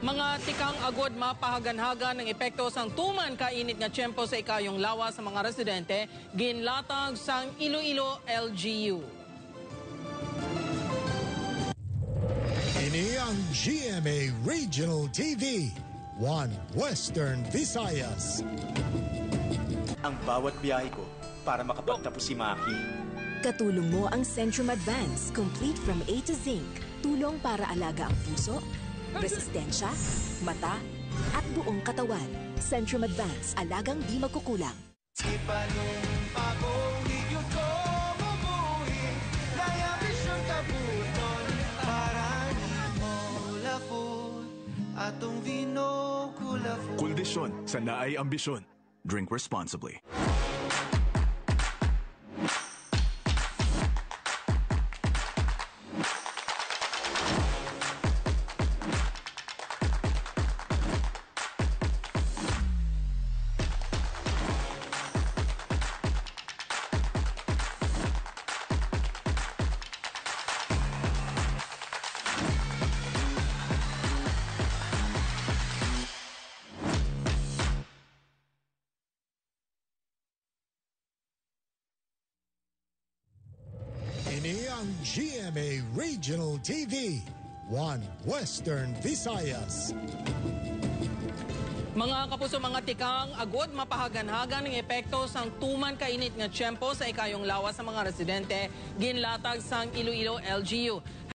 Mga tikang agod mapahaganhagan ng epekto sang tuman kainit nga tiyempo sa ikayong lawas sa mga residente, ginlatag sang Iloilo LGU. Ini ang GMA Regional TV, One Western Visayas. Ang bawat biyahe ko para makapagtapos si Maki. Katulong mo ang Centrum Advance, complete from A to Zinc. Tulong para alaga ang puso, resistensya, mata, at buong katawan. Centrum Advance, alagang di magkukulang. Kuldisyon sa naay ambisyon. Drink responsibly. Ini ang GMA Regional TV, One Western Visayas. Mga kapuso, mga tikang agod mapahaganhagan ng epekto sang tuman kainit nga tiyempo sa ikayong lawas sa mga residente, ginlatag sang Iloilo LGU.